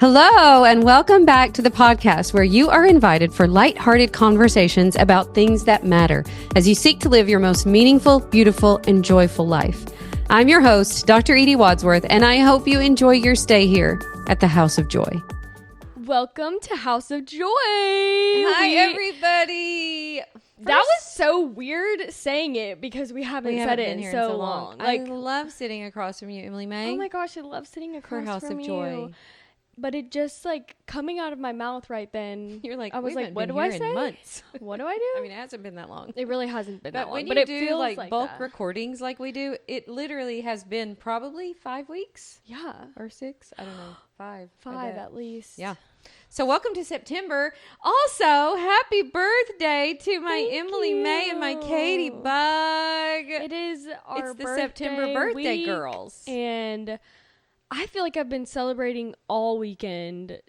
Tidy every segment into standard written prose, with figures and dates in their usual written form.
Hello, and welcome back to the podcast where you are invited for lighthearted conversations about things that matter as you seek to live your most meaningful, beautiful, and joyful life. I'm your host, Dr. Edie Wadsworth, and I hope you enjoy your stay here at the House of Joy. Welcome to House of Joy. Hi, everybody. That was so weird saying it because we haven't said it in so long. I love sitting across from you, Emily May. Oh my gosh, I love sitting across House from of you. Joy. But it just coming out of my mouth right then. You're like, I was like, what do I say? Months. What do I do? I mean, it hasn't been that long. It really hasn't been that long. When but you it do feels like bulk that. recordings like we do, it literally has been probably 5 weeks. Yeah. Or 6. I don't know. 5. 5 at least. Yeah. So welcome to September. Also, happy birthday to my Thank Emily you. May and my Katie Bug. It is our It's the September birthday week, girls. And I feel like I've been celebrating all weekend.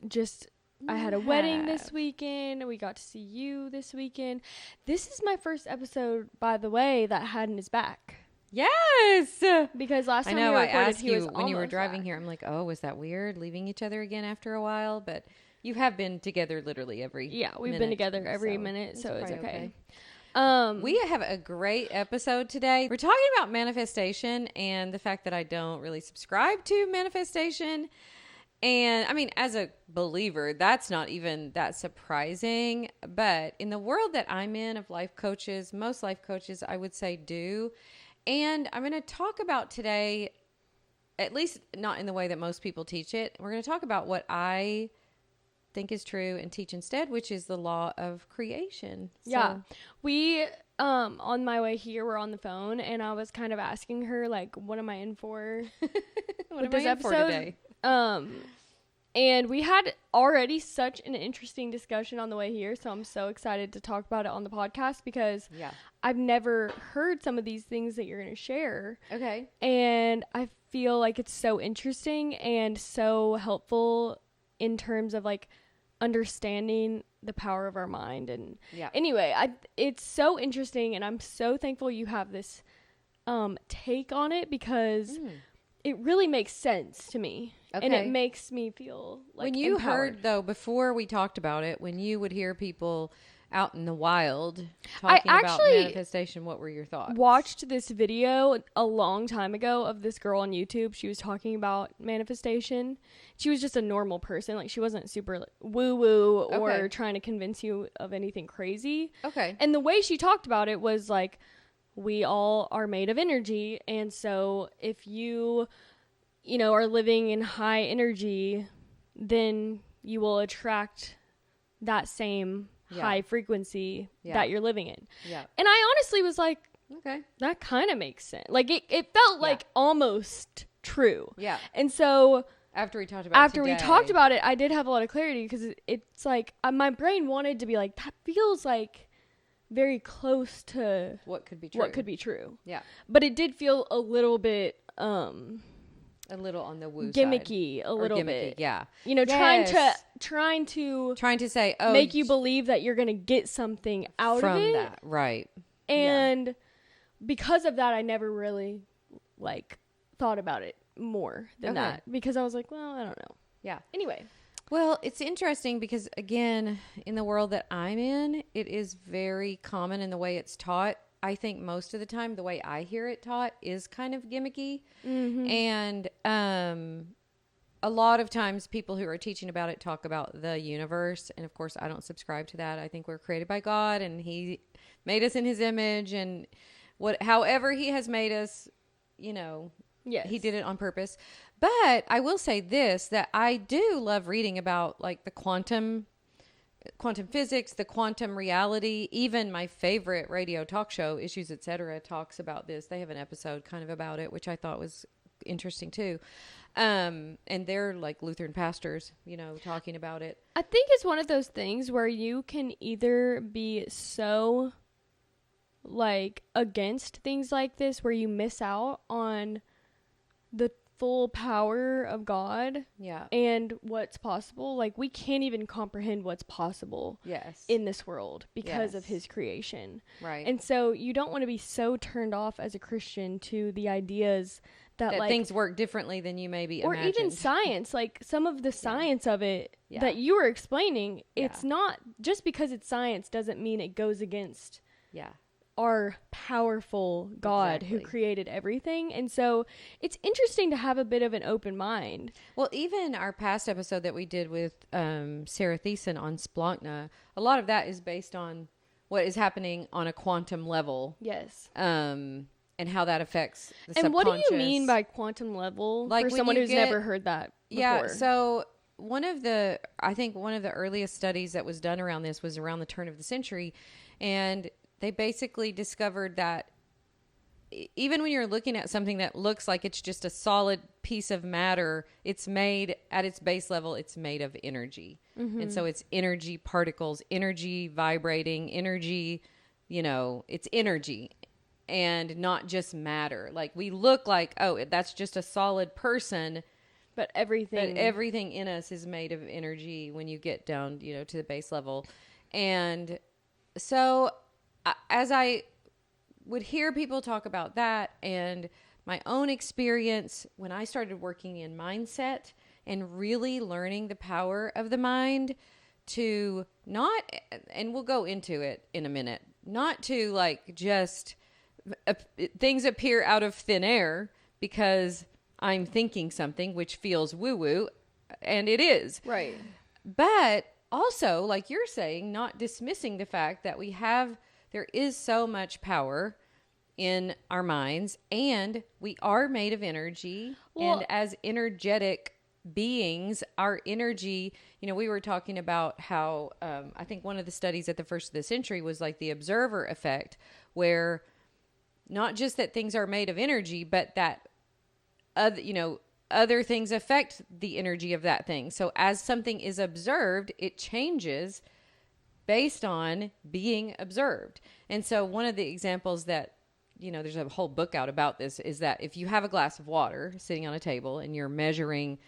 I had a wedding this weekend. We got to see you this weekend. This is my first episode, by the way, that Haddon is back. Yes. Because last time I know. we I recorded, asked he was you when you were almost driving back. here. I'm like, oh, was that weird leaving each other again after a while? But you have been together literally every we've been together every minute, so it's okay. We have a great episode today. We're talking about manifestation and the fact that I don't really subscribe to manifestation. And I mean, as a believer, that's not even that surprising. But in the world that I'm in of life coaches, most life coaches, I would say do. And I'm going to talk about today, at least not in the way that most people teach it. We're going to talk about what I think is true and teach instead, which is the law of creation. Yeah. We, on my way here, we're on the phone, and I was kind of asking her, what am I in for What with am I in for today? And we had already such an interesting discussion on the way here, so I'm so excited to talk about it on the podcast because I've never heard some of these things that you're going to share. Okay. And I feel like it's so interesting and so helpful in terms of understanding the power of our mind. And anyway, it's so interesting, and I'm so thankful you have this take on it because it really makes sense to me. Okay. And it makes me feel when you empowered. heard, though, before we talked about it, when you would hear people out in the wild talking about manifestation, what were your thoughts? Watched this video a long time ago of this girl on YouTube. She was talking about manifestation. She was just a normal person. She wasn't super woo-woo or trying to convince you of anything crazy. Okay. And the way she talked about it was we all are made of energy. And so if you are living in high energy, then you will attract that same high frequency that you're living in. Yeah. And I honestly was like, okay, that kind of makes sense. It felt almost true. Yeah. And so after we talked about it, I did have a lot of clarity because it's my brain wanted to be that feels very close to what could be true. Yeah. But it did feel a little bit a little on the woo gimmicky, side. A little bit. Yeah. Trying to say, make you believe that you're going to get something out from of it. That. Right. And because of that, I never really thought about it more than that because I was like, well, I don't know. Yeah. Anyway. Well, it's interesting because, again, in the world that I'm in, it is very common in the way it's taught. I think most of the time the way I hear it taught is kind of gimmicky. Mm-hmm. And a lot of times people who are teaching about it talk about the universe. And, of course, I don't subscribe to that. I think we're created by God and he made us in his image. And however he has made us, yes, he did it on purpose. But I will say this, that I do love reading about the quantum physics, the quantum reality. Even my favorite radio talk show, Issues, Etc., talks about this. They have an episode kind of about it, which I thought was interesting too. And they're Lutheran pastors, talking about it. I think it's one of those things where you can either be so against things like this, where you miss out on the full power of God and what's possible. We can't even comprehend what's possible in this world because of his creation. Right. And so you don't want to be so turned off as a Christian to the ideas that like things work differently than you maybe or imagined. even science, like some of the science of it Yeah. that you were explaining, Yeah. it's not just because it's science doesn't mean it goes against Yeah. our powerful God who Exactly. created everything. And so it's interesting to have a bit of an open mind. Well, even our past episode that we did with Sarah Thiessen on Splankna, a lot of that is based on what is happening on a quantum level. Yes. And how that affects the And what subconscious. do you mean by quantum level Like for when someone you who's get- never heard that before? Yeah, so I think one of the earliest studies that was done around this was around the turn of the century, and they basically discovered that even when you're looking at something that looks like it's just a solid piece of matter, it's made at its base level, it's made of energy. And so it's energy particles, energy vibrating, energy, it's energy and not just matter. Like we look like, oh, that's just a solid person, but everything in us is made of energy when you get down, to the base level. And so as I would hear people talk about that and my own experience when I started working in mindset and really learning the power of the mind to not, and we'll go into it in a minute, not to like just things appear out of thin air because I'm thinking something which feels woo-woo, and it is. Right. But also, like you're saying, not dismissing the fact that there is so much power in our minds, and we are made of energy. Well, and as energetic beings, our energy, we were talking about how, I think one of the studies at the first of the century was like the observer effect, where not just that things are made of energy, but that other things affect the energy of that thing. So as something is observed, it changes based on being observed. And so one of the examples that, there's a whole book out about this, is that if you have a glass of water sitting on a table and you're measuring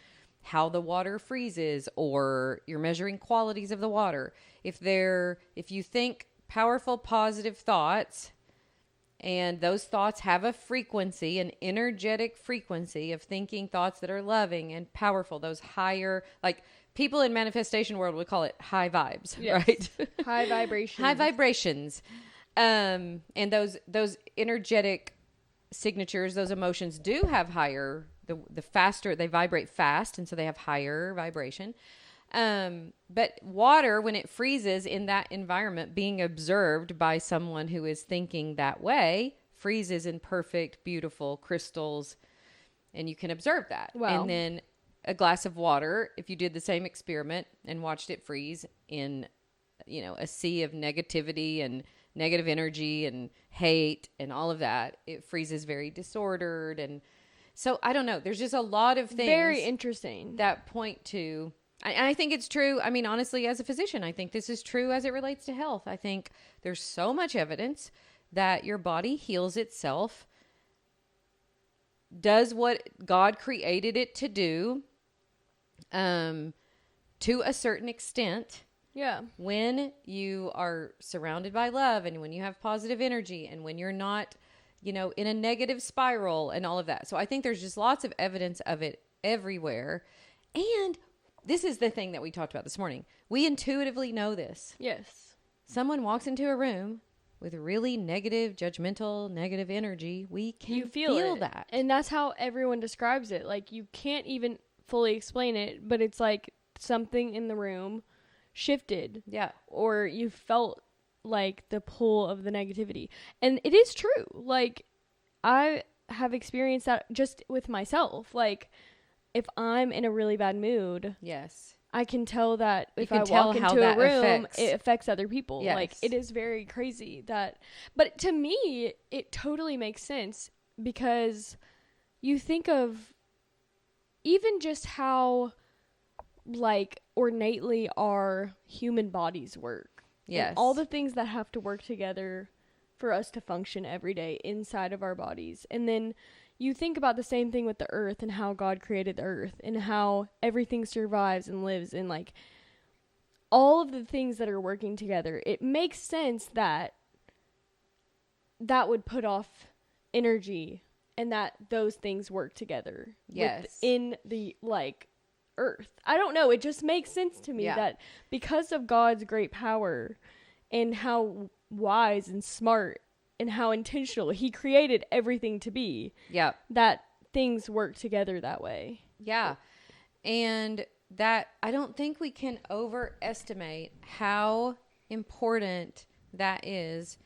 how the water freezes, or you're measuring qualities of the water, if you think powerful, positive thoughts, and those thoughts have a frequency, an energetic frequency of thinking thoughts that are loving and powerful, those higher, like people in manifestation world would call it high vibes, yes. right? High vibrations. High vibrations. And those energetic signatures, those emotions do have higher, the faster, they vibrate fast, and so they have higher vibration. But water, when it freezes in that environment, being observed by someone who is thinking that way, freezes in perfect, beautiful crystals, and you can observe that. Wow. And then a glass of water, if you did the same experiment and watched it freeze in, a sea of negativity and negative energy and hate and all of that, it freezes very disordered. And so I don't know. There's just a lot of things very interesting that point to, and I think it's true. I mean, honestly, as a physician, I think this is true as it relates to health. I think there's so much evidence that your body heals itself, does what God created it to do, to a certain extent. Yeah. When you are surrounded by love, and when you have positive energy, and when you're not, in a negative spiral and all of that. So I think there's just lots of evidence of it everywhere. And this is the thing that we talked about this morning. We intuitively know this. Yes. Someone walks into a room with really negative, judgmental, negative energy. We can feel that. And that's how everyone describes it. Like, you can't even fully explain it, but it's like something in the room shifted. Yeah. Or you felt like the pull of the negativity. And it is true. Like, I have experienced that just with myself. Like, if I'm in a really bad mood, yes, I can tell that if can I tell walk how into a that room, affects. it affects other people. Yes. Like, it is very crazy that, but to me, it totally makes sense, because you think of even just how, like, ornately our human bodies work. Yes. And all the things that have to work together for us to function every day inside of our bodies. And then you think about the same thing with the earth and how God created the earth and how everything survives and lives, and like all of the things that are working together. It makes sense that that would put off energy and that those things work together. Yes. In the, like, earth. I don't know. It just makes sense to me that because of God's great power and how wise and smart and how intentional he created everything to be, that things work together that way. Yeah. And that, I don't think we can overestimate how important that is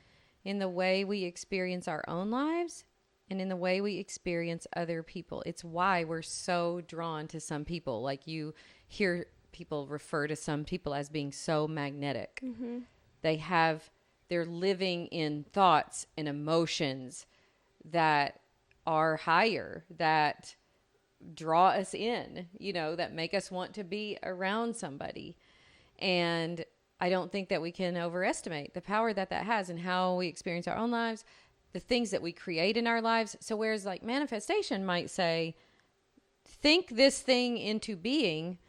in the way we experience our own lives and in the way we experience other people. It's why we're so drawn to some people. Like, you hear people refer to some people as being so magnetic. Mm-hmm. They're living in thoughts and emotions that are higher, that draw us in, that make us want to be around somebody. And I don't think that we can overestimate the power that has and how we experience our own lives, the things that we create in our lives. So whereas like manifestation might say, think this thing into being,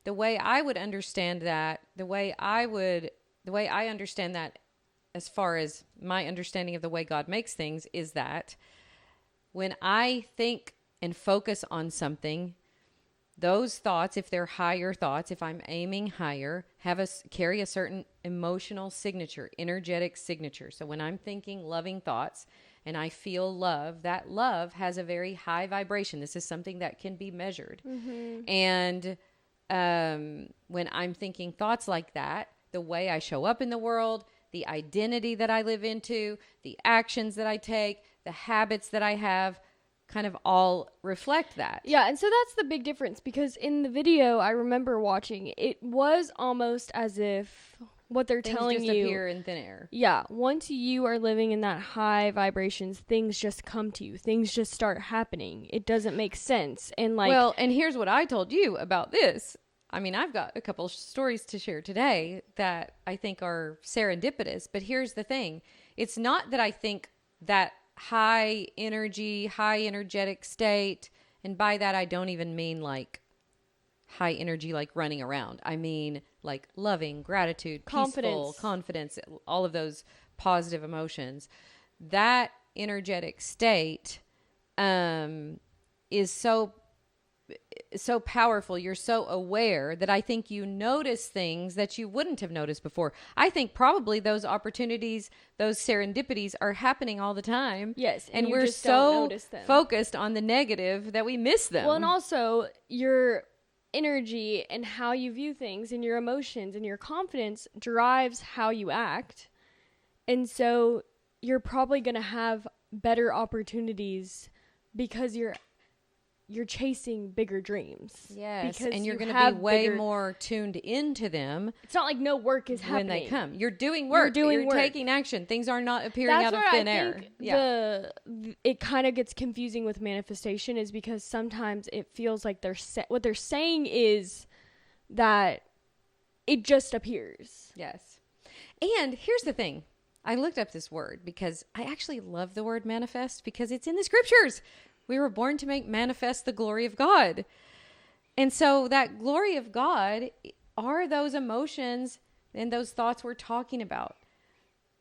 the way I would understand that, the way I understand that as far as my understanding of the way God makes things is that when I think and focus on something, those thoughts, if they're higher thoughts, if I'm aiming higher, carry a certain emotional signature, energetic signature. So when I'm thinking loving thoughts and I feel love, that love has a very high vibration. This is something that can be measured. Mm-hmm. And when I'm thinking thoughts like that, the way I show up in the world, the identity that I live into, the actions that I take, the habits that I have, kind of all reflect that. Yeah, and so that's the big difference, because in the video I remember watching, it was almost as if what they're telling just you appear in thin air. Yeah, once you are living in that high vibrations, things just come to you. Things just start happening. It doesn't make sense. And well, and here's what I told you about this. I mean, I've got a couple stories to share today that I think are serendipitous, but here's the thing. It's not that I think that high energy, high energetic state, and by that I don't even mean like high energy like running around. I mean like loving, gratitude, peaceful, confidence, all of those positive emotions. That energetic state is so powerful. You're so aware that I think you notice things that you wouldn't have noticed before. I think probably those opportunities, those serendipities are happening all the time. Yes. And we're so focused on the negative that we miss them. Well, and also your energy and how you view things and your emotions and your confidence drives how you act. And so you're probably going to have better opportunities because you're chasing bigger dreams. Yes, and you're going to be way more tuned into them. It's not like no work is happening. When they come. You're doing work. You're taking action. Things are not appearing out of thin air. It kind of gets confusing with manifestation is because sometimes it feels like what they're saying is that it just appears. Yes. And here's the thing. I looked up this word because I actually love the word manifest because it's in the scriptures. We were born to make manifest the glory of God. And so that glory of God are those emotions and those thoughts we're talking about.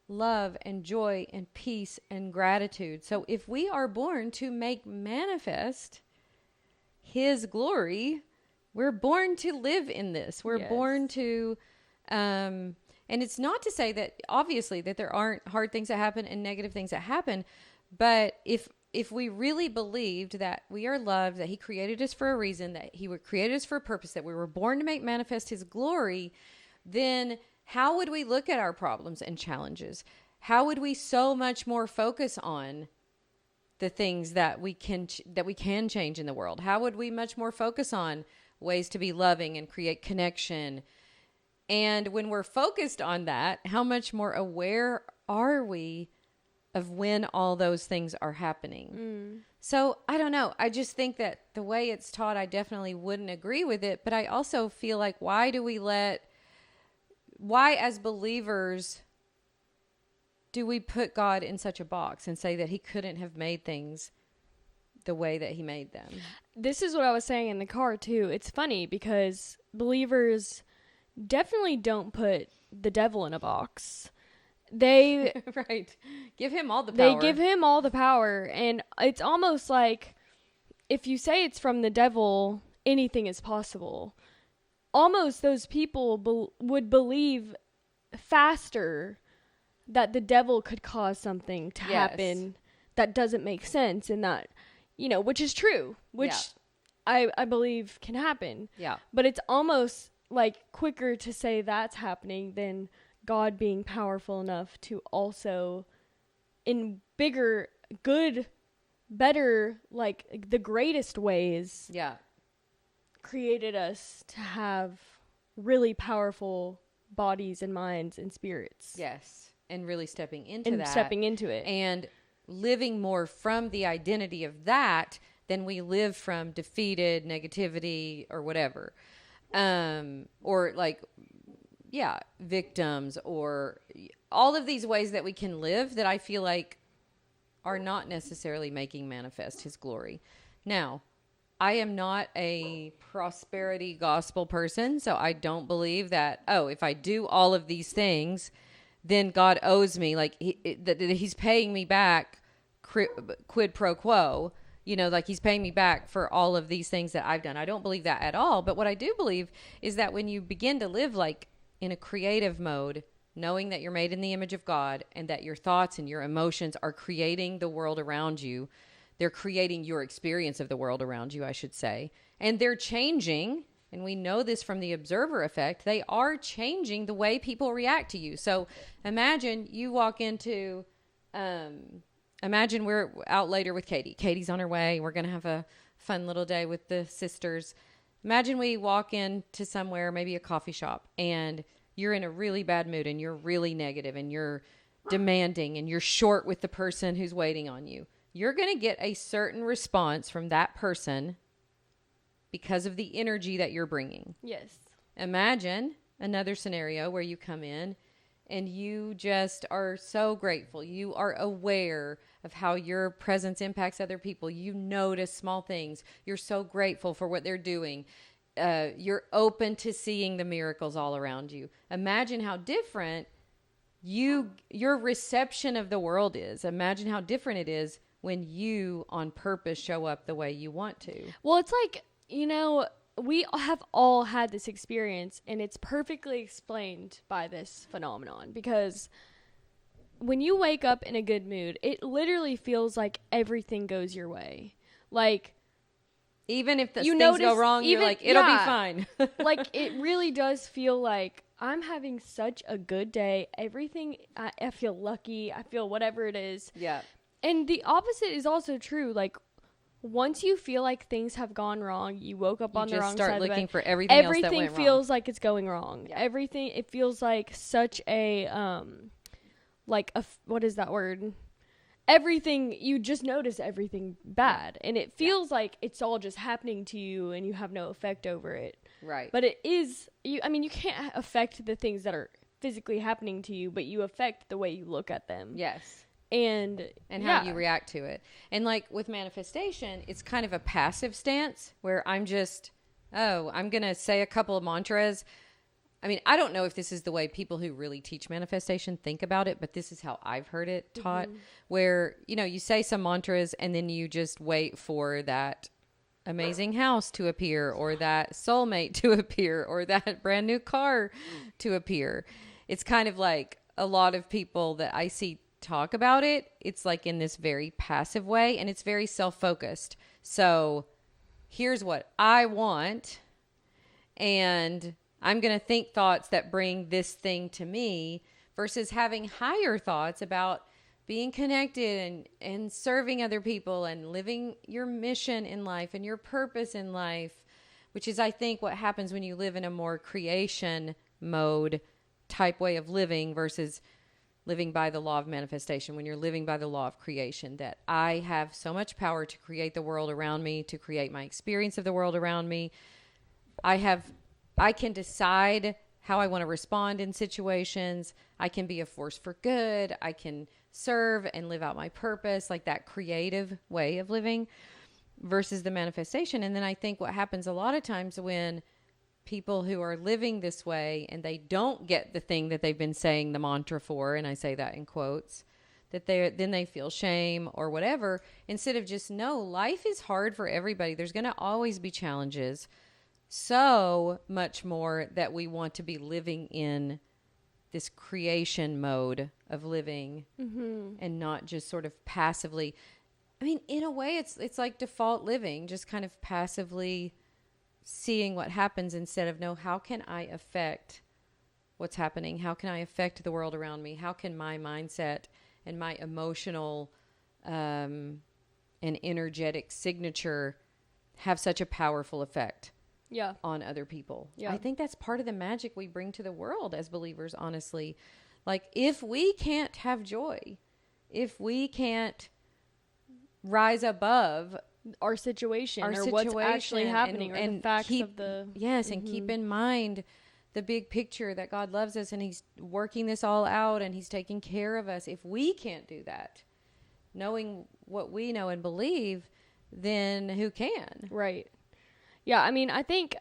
Love and joy and peace and gratitude. So if we are born to make manifest His glory, we're born to live in this. We're born to, and it's not to say that obviously that there aren't hard things that happen and negative things that happen. But if we really believed that we are loved, that He created us for a reason, that He created us for a purpose, that we were born to make manifest His glory, then how would we look at our problems and challenges? How would we so much more focus on the things that we can change in the world? How would we much more focus on ways to be loving and create connection? And when we're focused on that, how much more aware are we of when all those things are happening? So I don't know. I just think that the way it's taught, I definitely wouldn't agree with it. But I also feel like why as believers do we put God in such a box and say that He couldn't have made things the way that He made them? This is what I was saying in the car too. It's funny because believers definitely don't put the devil in a box. they Right. Give him all the they power. give him all the power, and it's almost like if you say it's from the devil, anything is possible. Almost those people would believe faster that the devil could cause something to happen that doesn't make sense, and that, which is true, which I believe can happen. Yeah. But it's almost like quicker to say that's happening than God being powerful enough to also, in bigger, good, better, like the greatest ways, created us to have really powerful bodies and minds and spirits. Yes. And really stepping into that. Stepping into it. And living more from the identity of that than we live from defeated negativity or whatever. Or like, victims, or all of these ways that we can live that I feel like are not necessarily making manifest his glory. Now, I am not a prosperity gospel person, so I don't believe that, if I do all of these things, then God owes me, like that he's paying me back quid pro quo, like he's paying me back for all of these things that I've done. I don't believe that at all. But what I do believe is that when you begin to live like in a creative mode, knowing that you're made in the image of God and that your thoughts and your emotions are creating the world around you, they're creating your experience of the world around you, I should say. And they're changing, and we know this from the observer effect, they are changing the way people react to you. So imagine you walk into, imagine we're out later with Katie. Katie's on her way. We're going to have a fun little day with the sisters. Imagine we walk into somewhere, maybe a coffee shop, and you're in a really bad mood and you're really negative and you're demanding and you're short with the person who's waiting on you. You're going to get a certain response from that person because of the energy that you're bringing. Yes. Imagine another scenario where you come in and you just are so grateful. You are aware of how your presence impacts other people. You notice small things. You're so grateful for what they're doing. You're open to seeing the miracles all around you. Imagine how different your reception of the world is. Imagine how different it is when you on purpose show up the way you want to. Well, it's like, we have all had this experience, and it's perfectly explained by this phenomenon, because when you wake up in a good mood, it literally feels like everything goes your way. Like, even if things go wrong, you're like, it'll be fine. Like, it really does feel like I'm having such a good day. Everything, I feel lucky. I feel whatever it is. Yeah. And the opposite is also true. Like, once you feel like things have gone wrong, you woke up on the wrong side of the bed. You just start looking for everything else that went wrong. Everything feels like it's going wrong. Yeah. Everything, it feels like such a, what is that word? Everything, you just notice everything bad. And it feels like it's all just happening to you and you have no effect over it. Right. But it is, you can't affect the things that are physically happening to you, but you affect the way you look at them. Yes. And how you react to it. And like with manifestation, it's kind of a passive stance where I'm just, I'm going to say a couple of mantras. I mean, I don't know if this is the way people who really teach manifestation think about it, but this is how I've heard it taught, where, you say some mantras and then you just wait for that amazing house to appear, or that soulmate to appear, or that brand new car to appear. It's kind of like a lot of people that I see talk about it, it's like in this very passive way, and it's very self-focused. So here's what I want, and I'm going to think thoughts that bring this thing to me, versus having higher thoughts about being connected and serving other people and living your mission in life and your purpose in life, which is, I think, what happens when you live in a more creation mode type way of living versus living by the law of manifestation. When you're living by the law of creation, that I have so much power to create the world around me, to create my experience of the world around me. I can decide how I want to respond in situations. I can be a force for good. I can serve and live out my purpose, like that creative way of living versus the manifestation. And then I think what happens a lot of times when people who are living this way and they don't get the thing that they've been saying the mantra for, and I say that in quotes, that they feel shame or whatever, instead of just, no, life is hard for everybody. There's going to always be challenges. So much more that we want to be living in this creation mode of living and not just sort of passively. I mean, in a way, it's like default living, just kind of passively seeing what happens instead of, no, how can I affect what's happening? How can I affect the world around me? How can my mindset and my emotional and energetic signature have such a powerful effect on other people? Yeah. I think that's part of the magic we bring to the world as believers, honestly. Like, if we can't have joy, if we can't rise above our situation what's actually happening and the facts of the... Yes, and keep in mind the big picture that God loves us and he's working this all out and he's taking care of us. If we can't do that, knowing what we know and believe, then who can? Right. Yeah, I mean, I think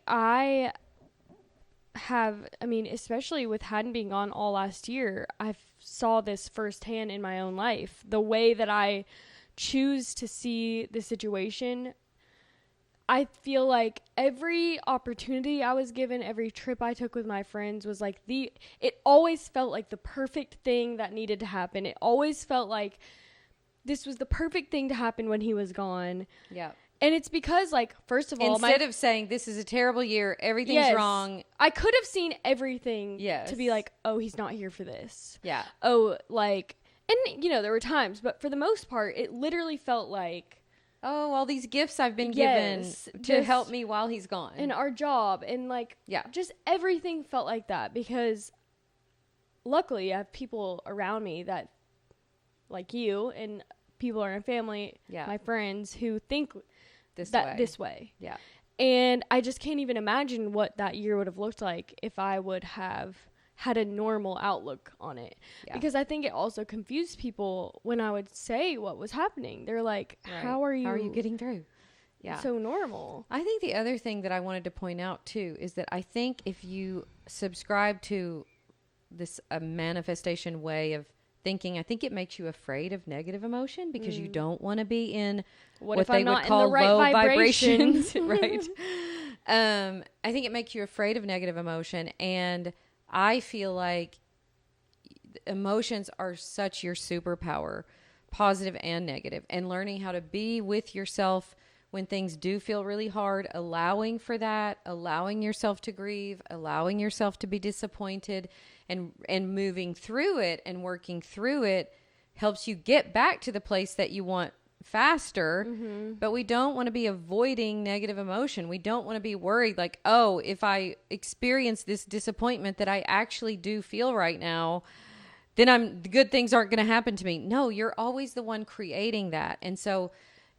especially with hadn't been gone all last year, I saw this firsthand in my own life. The way that I choose to see the situation, I feel like every opportunity I was given, every trip I took with my friends was like it always felt like the perfect thing that needed to happen. It always felt like this was the perfect thing to happen when he was gone. Yeah. And it's because, like, first of all, instead of saying this is a terrible year, everything's wrong, I could have seen everything to be like, oh, he's not here for this. Yeah. Oh, like, and you know, there were times, but for the most part, it literally felt like, oh, all these gifts I've been given to help me while he's gone. And our job, and like, just everything felt like that, because luckily I have people around me that, like you, and people in our family, my friends, who think this way. Yeah. And I just can't even imagine what that year would have looked like if I would have had a normal outlook on it. Yeah. Because I think it also confused people when I would say what was happening. They're like, how are you getting through? Yeah. So normal. I think the other thing that I wanted to point out too is that I think if you subscribe to this manifestation way of thinking, I think it makes you afraid of negative emotion because you don't want to be in what they would call low vibrations. Right. I think it makes you afraid of negative emotion. And I feel like emotions are such your superpower, positive and negative, and learning how to be with yourself when things do feel really hard, allowing for that, allowing yourself to grieve, allowing yourself to be disappointed, and moving through it and working through it helps you get back to the place that you want faster. But we don't want to be avoiding negative emotion. We don't want to be worried like, oh, if I experience this disappointment that I actually do feel right now, then good things aren't going to happen to me. No, you're always the one creating that. And so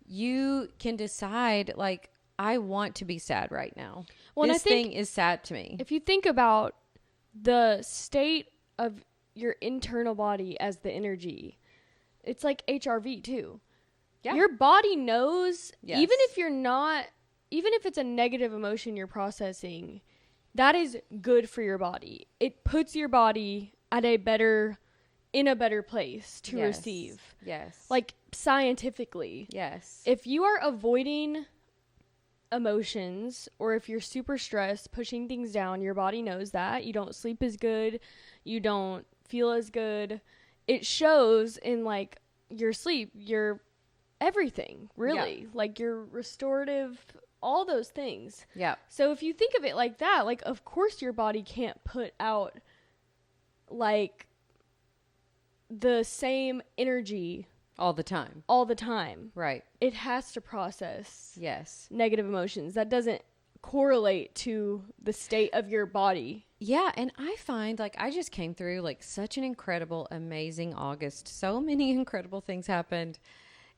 you can decide, like, I want to be sad right now. Well, this thing is sad to me. If you think about the state of your internal body as the energy, it's like HRV too. Yeah. Your body knows, even if it's a negative emotion you're processing, that is good for your body. It puts your body in a better place to receive. Yes. Like, scientifically. Yes. If you are avoiding emotions, or if you're super stressed, pushing things down, your body knows that. You don't sleep as good. You don't feel as good. It shows in, like, your sleep, your everything, really. Yeah. Like, your restorative, all those things. Yeah. So if you think of it like that, like, of course your body can't put out, like, the same energy all the time. Right. It has to process negative emotions. That doesn't correlate to the state of your body. Yeah, and I find, like, I just came through, like, such an incredible, amazing August. So many incredible things happened.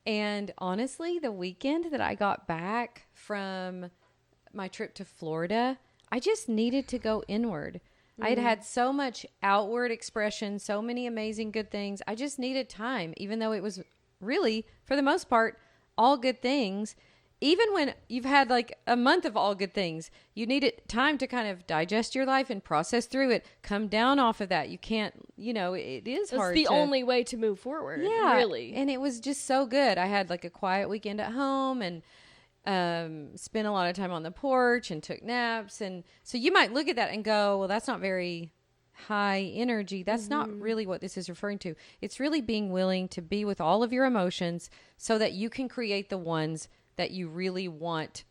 And honestly, the weekend that I got back from my trip to Florida, I just needed to go inward. I had so much outward expression, so many amazing good things. I just needed time, even though it was really, for the most part, all good things. even when you've had like a month of all good things, you need time to kind of digest your life and process through it, come down off of that. You can't, it is hard. It's the only way to move forward. Yeah. Really. And it was just so good. I had like a quiet weekend at home and spent a lot of time on the porch and took naps. And so you might look at that and go, well, that's not very high energy. That's not really what this is referring to. It's really being willing to be with all of your emotions so that you can create the ones that you really want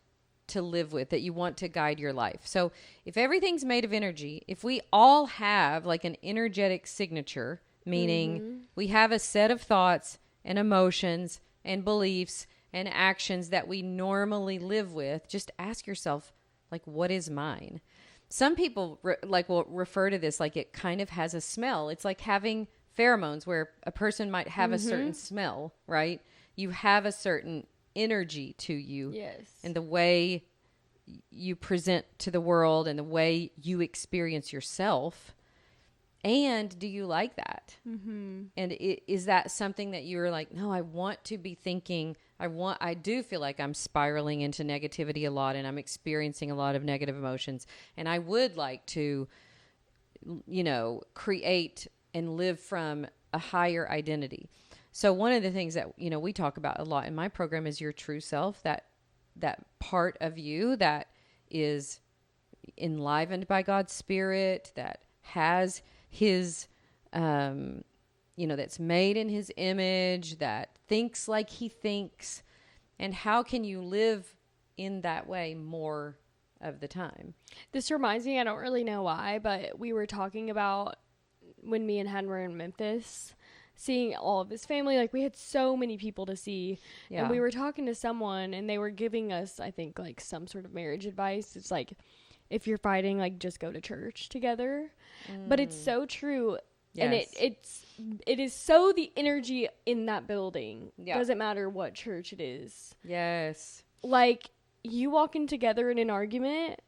to live with, that you want to guide your life. So if everything's made of energy, if we all have like an energetic signature, meaning we have a set of thoughts and emotions and beliefs and actions that we normally live with, just ask yourself, like, what is mine? Some people will refer to this like it kind of has a smell. It's like having pheromones where a person might have a certain smell, right? You have a certain energy to you. Yes. And the way you present to the world and the way you experience yourself. And do you like that? Mm-hmm. And is that something that you're like, no, I want to be thinking, I do feel like I'm spiraling into negativity a lot and I'm experiencing a lot of negative emotions. And I would like to, create and live from a higher identity. So one of the things that, we talk about a lot in my program is your true self, that part of you that is enlivened by God's Spirit, that has his, that's made in his image, that thinks like he thinks. And how can you live in that way more of the time? This reminds me, I don't really know why, but we were talking about when me and Hen were in Memphis, seeing all of his family. Like, we had so many people to see. Yeah. And we were talking to someone and they were giving us, I think, like some sort of marriage advice. It's like, if you're fighting, like, just go to church together. But it's so true. Yes. And it is so the energy in that building. Yeah. Doesn't matter what church it is. Yes. Like, you walk in together in an argument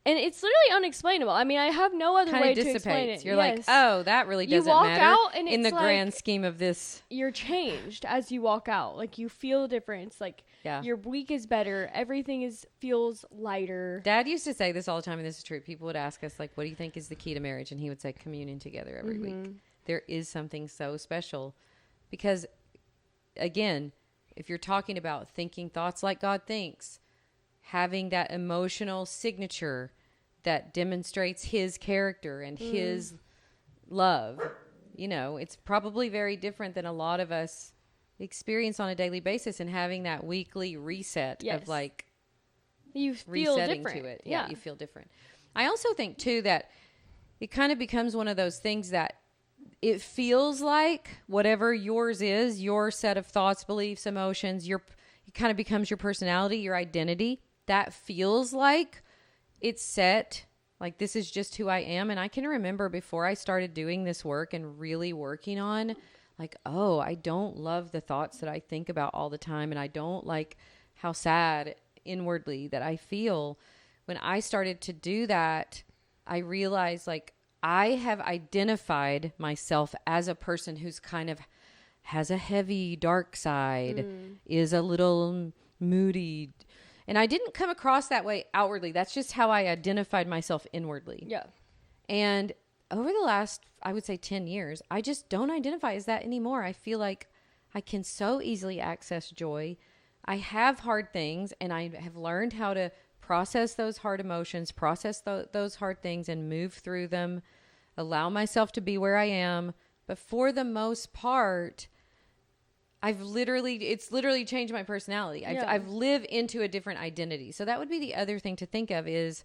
and it's literally unexplainable. I mean, I have no other way to explain it. You're like, oh, that really doesn't matter. You walk out and in the grand scheme of this. You're changed as you walk out. Like, you feel a difference. Like, your week is better. Everything feels lighter. Dad used to say this all the time, and this is true. People would ask us, like, what do you think is the key to marriage? And he would say, communion together every week. There is something so special because, again, if you're talking about thinking thoughts like God thinks, having that emotional signature that demonstrates his character and his love, it's probably very different than a lot of us experience on a daily basis, and having that weekly reset of like you feel resetting different. To it. Yeah, you feel different. I also think too that it kind of becomes one of those things that it feels like whatever yours is, your set of thoughts, beliefs, emotions, it kind of becomes your personality, your identity. That feels like it's set, like this is just who I am. And I can remember before I started doing this work and really working on like, oh, I don't love the thoughts that I think about all the time. And I don't like how sad inwardly that I feel. When I started to do that, I realized like I have identified myself as a person who's kind of has a heavy dark side, is a little moody. And I didn't come across that way outwardly. That's just how I identified myself inwardly. Yeah. And over the last, I would say 10 years, I just don't identify as that anymore. I feel like I can so easily access joy. I have hard things and I have learned how to process those hard emotions, process those hard things and move through them, allow myself to be where I am. But for the most part, it's literally changed my personality. I've lived into a different identity. So that would be the other thing to think of is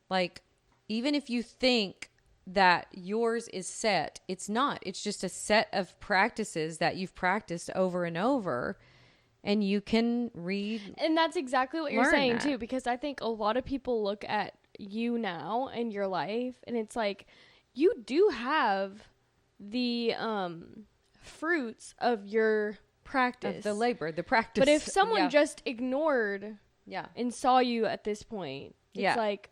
like, even if you think that yours is set, it's not. It's just a set of practices that you've practiced over and over, and you can read. And that's exactly what you're saying too, because I think a lot of people look at you now and your life and it's like, you do have the fruits of your practice, of the labor, the practice. But if someone just ignored and saw you at this point, it's like,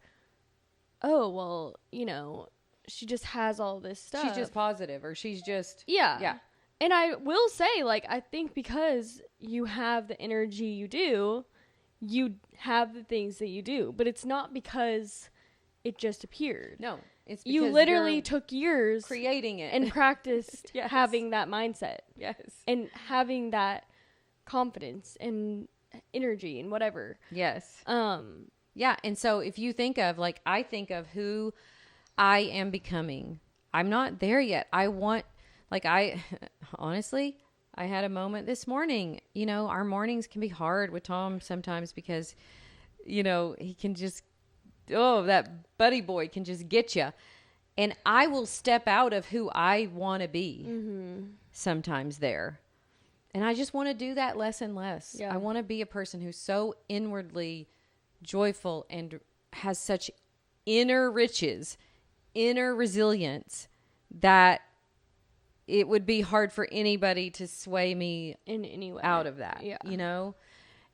oh, well, she just has all this stuff. She's just positive, or she's just yeah. And I will say, like, I think because you have the energy you do, you have the things that you do. But it's not because it just appeared. No, it's because you literally you're took years creating it and practiced Yes. having that mindset. Yes. And having that confidence and energy and whatever. Yes. Yeah. And so if you think of, like, I think of who I am becoming, I'm not there yet. Honestly, I had a moment this morning. You know, our mornings can be hard with Tom sometimes because, you know, he can just, that buddy boy can just get you. And I will step out of who I want to be sometimes there. And I just want to do that less and less. Yeah. I want to be a person who's so inwardly joyful and has such inner riches, inner resilience, that it would be hard for anybody to sway me in any way out of that, yeah. you know?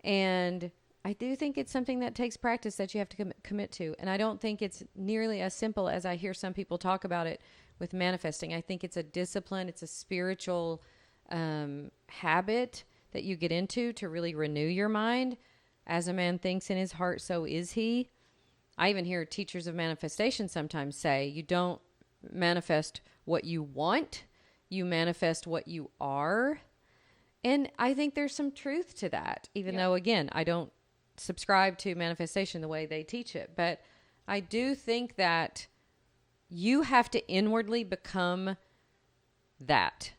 And I do think it's something that takes practice that you have to commit to. And I don't think it's nearly as simple as I hear some people talk about it with manifesting. I think it's a discipline. It's a spiritual habit that you get into to really renew your mind. As a man thinks in his heart, so is he. I even hear teachers of manifestation sometimes say, you don't manifest what you want, you manifest what you are. And I think there's some truth to that, even though, again, I don't subscribe to manifestation the way they teach it. But I do think that you have to inwardly become that.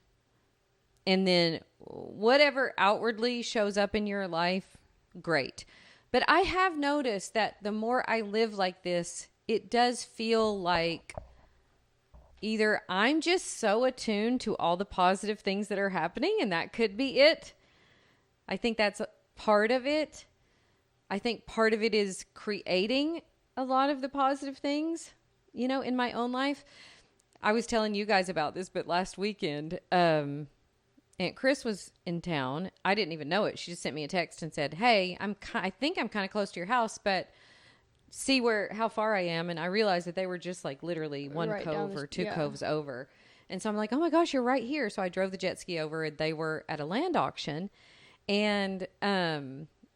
And then whatever outwardly shows up in your life, great. But I have noticed that the more I live like this, it does feel like either I'm just so attuned to all the positive things that are happening, and that could be it. I think that's part of it. I think part of it is creating a lot of the positive things, you know, in my own life. I was telling you guys about this, but last weekend, Aunt Chris was in town. I didn't even know it. She just sent me a text and said, "Hey, I think I'm kind of close to your house, but see how far I am." And I realized that they were just like literally one Right cove or two yeah. coves over. And so I'm like, "Oh my gosh, you're right here." So I drove the jet ski over, and they were at a land auction. And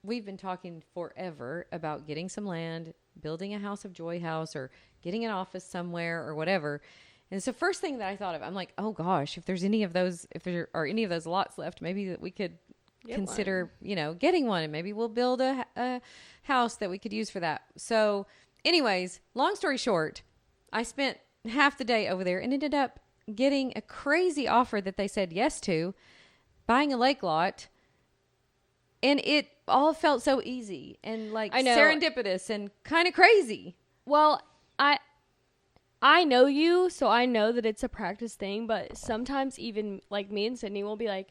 we've been talking forever about getting some land, building a House of Joy house, or getting an office somewhere or whatever. And it's the first thing that I thought of. I'm like, oh gosh, if there are any of those lots left, maybe that we could consider, you know, getting one, and maybe we'll build a house that we could use for that. So anyways, long story short, I spent half the day over there and ended up getting a crazy offer that they said yes to, buying a lake lot. And it all felt so easy and like serendipitous and kind of crazy. Well, I know you, so I know that it's a practice thing, but sometimes even like me and Sydney will be like,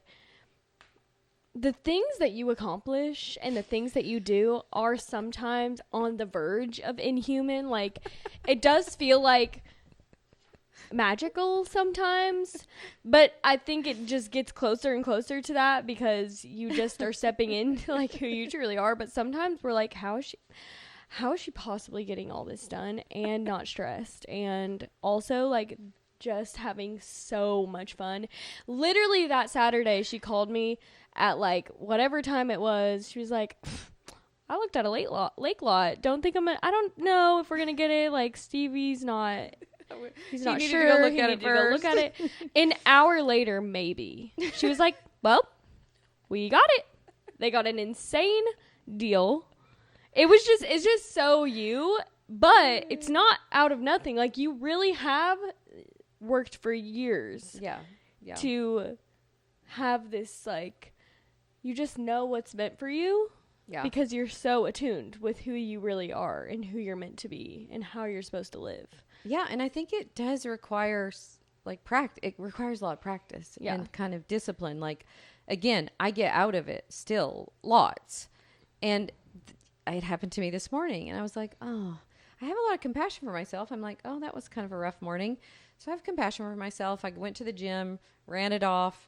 the things that you accomplish and the things that you do are sometimes on the verge of inhuman. Like, it does feel like magical sometimes, but I think it just gets closer and closer to that because you just are stepping into like who you truly are. But sometimes we're like, how is she possibly getting all this done and not stressed, and also like just having so much fun? Literally that Saturday she called me at like whatever time it was. She was like, I looked at a lake lot. I don't know if we're gonna get it. Like, Stevie's not. He's not sure. To go look at it first. Look at it. An hour later, maybe. She was like, well, we got it. They got an insane deal. It's just so you, but it's not out of nothing. Like, you really have worked for years. Yeah. To have this, like, you just know what's meant for you. Yeah. Because you're so attuned with who you really are and who you're meant to be and how you're supposed to live. Yeah, and I think it does require like practice. It requires a lot of practice and kind of discipline. Like, again, I get out of it still lots, and it happened to me this morning, and I was like, oh, I have a lot of compassion for myself. I'm like, oh, that was kind of a rough morning, so I have compassion for myself. I went to the gym, ran it off.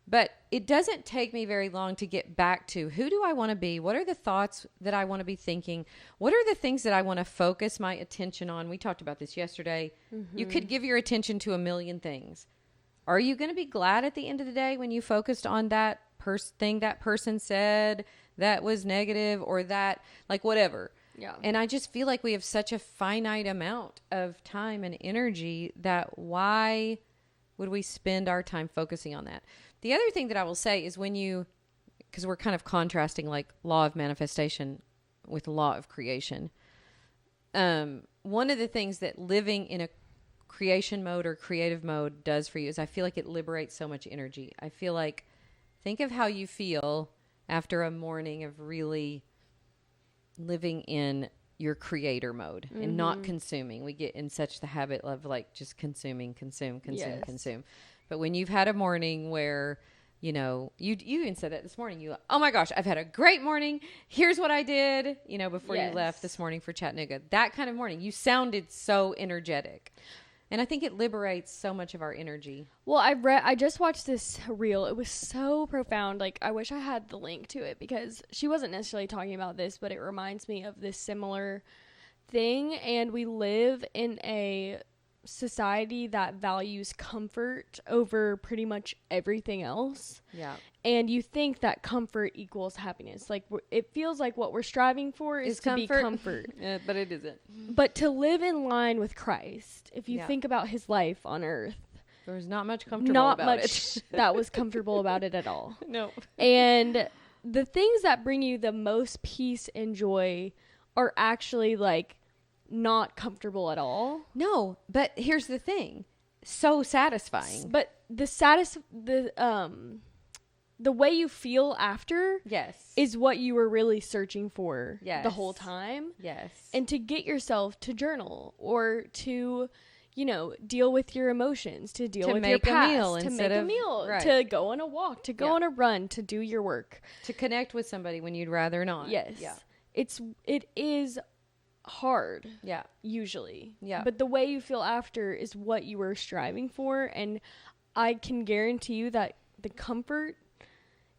But it doesn't take me very long to get back to who do I want to be? What are the thoughts that I want to be thinking? What are the things that I want to focus my attention on? We talked about this yesterday. Mm-hmm. You could give your attention to a million things. Are you going to be glad at the end of the day when you focused on that thing that person said, that was negative or that, like, whatever. Yeah. And I just feel like we have such a finite amount of time and energy that why would we spend our time focusing on that? The other thing that I will say is because we're kind of contrasting like law of manifestation with law of creation. One of the things that living in a creation mode or creative mode does for you is I feel like it liberates so much energy. I feel like, think of how you feel after a morning of really living in your creator mode and not consuming. We get in such the habit of like just consume. But when you've had a morning where, you even said that this morning, oh my gosh, I've had a great morning. Here's what I did, before you left this morning for Chattanooga. That kind of morning, you sounded so energetic. And I think it liberates so much of our energy. Well, I just watched this reel. It was so profound. Like, I wish I had the link to it because she wasn't necessarily talking about this, but it reminds me of this similar thing. And we live in a society that values comfort over pretty much everything else. Yeah. And you think that comfort equals happiness. Like, it feels like what we're striving for is to be comfort. Yeah, but it isn't. But to live in line with Christ, if you think about his life on earth, there was not much comfortable about it. That was comfortable about it at all. No. And the things that bring you the most peace and joy are actually like not comfortable at all. No, but here's the thing. So satisfying. But the way you feel after is what you were really searching for the whole time. Yes. And to get yourself to journal or to, deal with your emotions, to deal with your past, to make a meal, to go on a walk, to go on a run, to do your work. To connect with somebody when you'd rather not. Yes. Yeah. It is hard. Yeah. Usually. Yeah. But the way you feel after is what you were striving for. And I can guarantee you that the comfort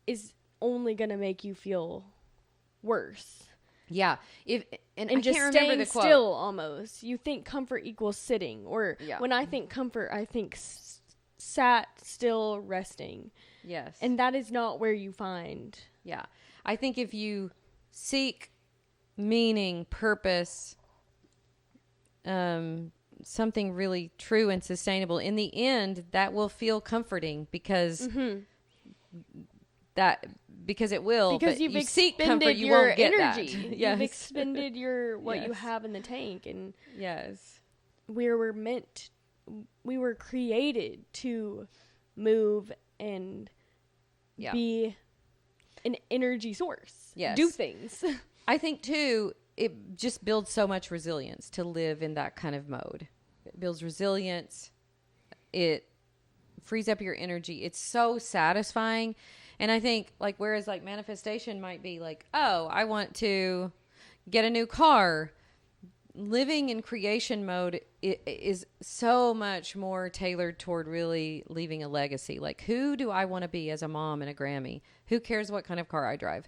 is only going to make you feel worse. Yeah. And I just can't remember the quote. Still almost. You think comfort equals sitting. Or when I think comfort, I think sat still resting. Yes. And that is not where you find. Yeah. I think if you seek meaning, purpose, something really true and sustainable, in the end, that will feel comforting because because it will. Because you've expended your energy. Yes. You've expended what you have in the tank, and we were created to move and be an energy source. Yes. Do things. I think too, it just builds so much resilience to live in that kind of mode. It builds resilience. It frees up your energy. It's so satisfying. And I think whereas manifestation might be oh, I want to get a new car. Living in creation mode is so much more tailored toward really leaving a legacy. Who do I want to be as a mom and a Grammy? Who cares what kind of car I drive?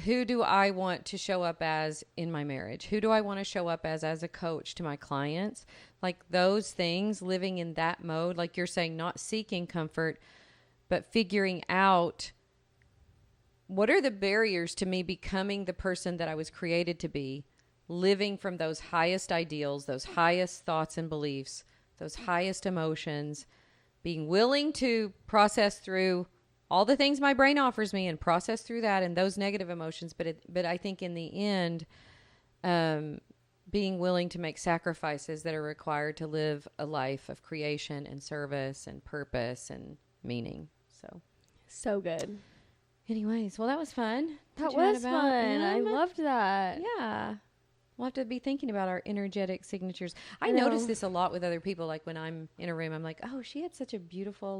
Who do I want to show up as in my marriage? Who do I want to show up as a coach to my clients? Those things, living in that mode, like you're saying, not seeking comfort, but figuring out what are the barriers to me becoming the person that I was created to be, living from those highest ideals, those highest thoughts and beliefs, those highest emotions, being willing to process through all the things my brain offers me and process through that and those negative emotions. But I think in the end, being willing to make sacrifices that are required to live a life of creation and service and purpose and meaning. So good. Anyways, well, that was fun. That was fun. I loved that. Yeah. We'll have to be thinking about our energetic signatures. I notice this a lot with other people. When I'm in a room, I'm like, oh, she had such a beautiful,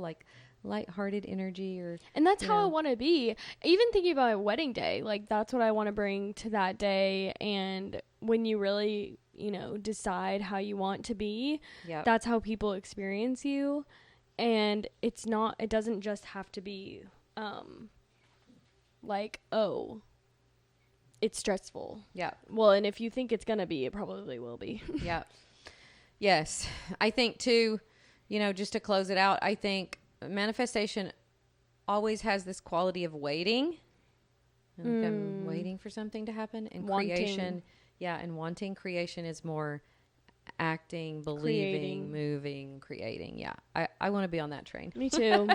lighthearted energy. And that's how I want to be. Even thinking about my wedding day, that's what I want to bring to that day. And when you really, decide how you want to be, that's how people experience you. And it doesn't just have to be, oh, it's stressful. Yeah. Well, and if you think it's going to be, it probably will be. Yeah. Yes. I think too, just to close it out, I think manifestation always has this quality of waiting. Like I'm waiting for something to happen. And creation, and wanting creation is more acting, believing, moving, creating. Yeah, I want to be on that train. Me too.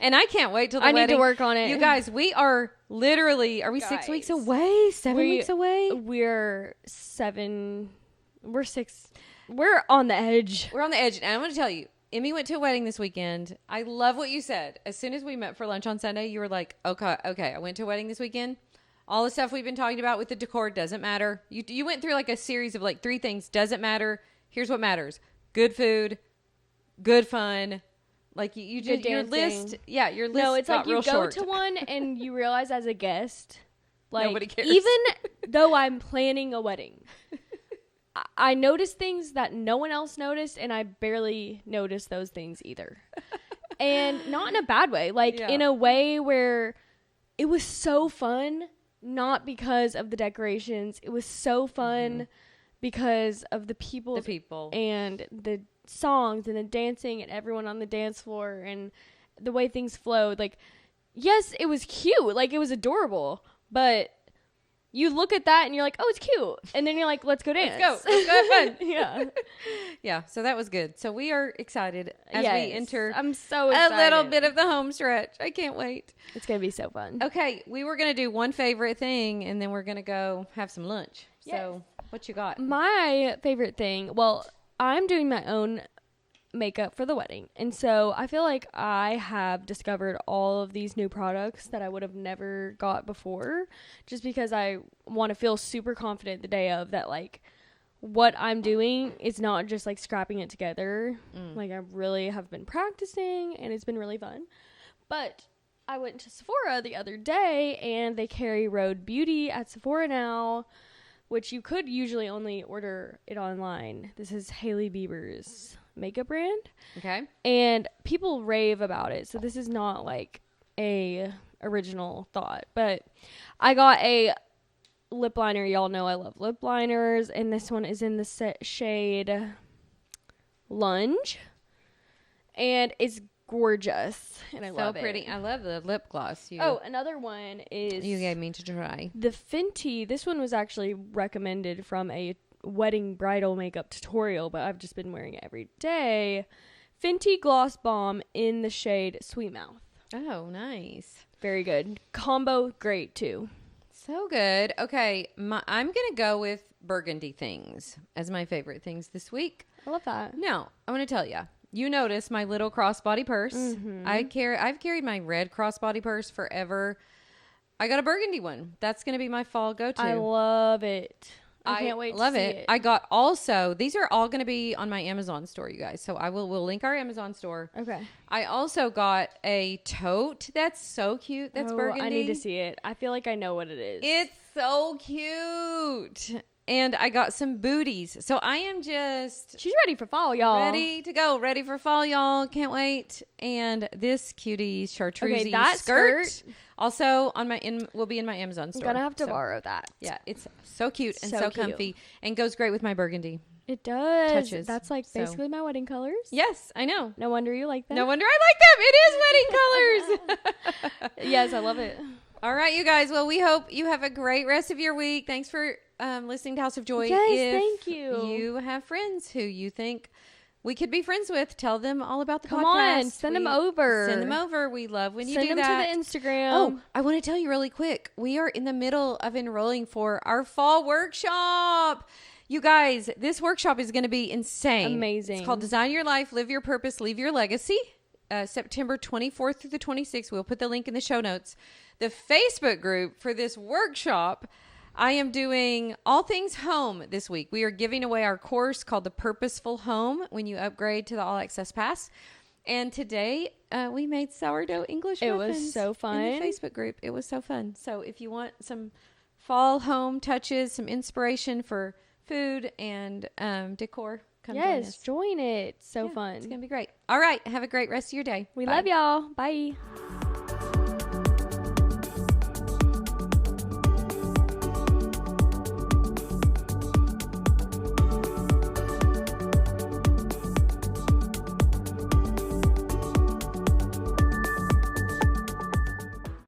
And I can't wait till the I wedding. need to work on it. You guys, we are literally, are we 6 weeks away? 7 weeks away? We're 7. We're 6. We're on the edge. We're on the edge. And I'm going to tell you, Emmy went to a wedding this weekend. I love what you said. As soon as we met for lunch on Sunday, you were like, okay, I went to a wedding this weekend. All the stuff we've been talking about with the decor doesn't matter. You went through like a series of like 3 things. Doesn't matter. Here's what matters. Good food, good fun. Like you just, your list. Yeah, your list. No, it's got like you real go short. to one and you realize as a guest, like nobody cares. Even though I'm planning a wedding, I noticed things that no one else noticed, and I barely noticed those things either. And not in a bad way, like in a way where it was so fun, not because of the decorations. It was so fun because of the people and the songs and the dancing and everyone on the dance floor and the way things flowed. Like, yes, it was cute. Like, it was adorable, but you look at that and you're like, oh, it's cute. And then you're like, let's go dance. Let's go have fun. Yeah. Yeah. So that was good. So we are excited as we enter I'm so excited. a little bit of the home stretch. I can't wait. It's going to be so fun. Okay. We were going to do one favorite thing and then we're going to go have some lunch. Yes. So what you got? My favorite thing, well, I'm doing my own makeup for the wedding. And so I feel like I have discovered all of these new products that I would have never got before, just because I want to feel super confident the day of that, like, what I'm doing is not just like scrapping it together. Like, I really have been practicing and it's been really fun. But I went to Sephora the other day and they carry Rhode Beauty at Sephora now, which you could usually only order it online. This is Hailey Bieber's makeup brand. Okay. And people rave about it. So this is not like a original thought. But I got a lip liner. Y'all know I love lip liners. And this one is in the shade Lunge. And it's gorgeous. And I love it. So pretty. I love the lip gloss. Another one is... You gave me to try. The Fenty. This one was actually recommended from a wedding bridal makeup tutorial, but I've just been wearing it every day. Fenty Gloss Bomb in the shade Sweet Mouth. Oh, nice. Very good. Combo, great too. So good. Okay, I'm going to go with burgundy things as my favorite things this week. I love that. Now, I want to tell you. You notice my little crossbody purse. I've carried my red crossbody purse forever. I got a burgundy one. That's going to be my fall go-to. I love it. I can't wait to see it. I got also, these are all going to be on my Amazon store, you guys. So we'll link our Amazon store. Okay. I also got a tote that's so cute. That's burgundy. I need to see it. I feel like I know what it is. It's so cute. And I got some booties. So I am just... She's ready for fall, y'all. Ready to go. Ready for fall, y'all. Can't wait. And this cutie chartreuse that skirt also will be in my Amazon store. I'm gonna have to borrow that. Yeah, it's so cute and so cute. comfy and goes great with my burgundy. It does. Touches. That's like basically my wedding colors. Yes, I know. No wonder you like them. No wonder I like them. It is wedding colors. Yes, I love it. All right, you guys. Well, we hope you have a great rest of your week. Thanks for listening to House of Joy. Yes, thank you. You have friends who you think we could be friends with, tell them all about the podcast. Come on, send them over. Send them over. We love when you do that. Send them to the Instagram. Oh, I want to tell you really quick. We are in the middle of enrolling for our fall workshop. You guys, this workshop is going to be insane. Amazing. It's called Design Your Life, Live Your Purpose, Leave Your Legacy. September 24th through the 26th. We'll put the link in the show notes. The Facebook group for this workshop, I am doing all things home this week. We are giving away our course called The Purposeful Home when you upgrade to the All Access Pass. And today we made sourdough English muffins. It was so fun. In the Facebook group. It was so fun. So if you want some fall home touches, some inspiration for food and decor, come join us. Join it. So fun. It's going to be great. All right. Have a great rest of your day. We love y'all. Bye.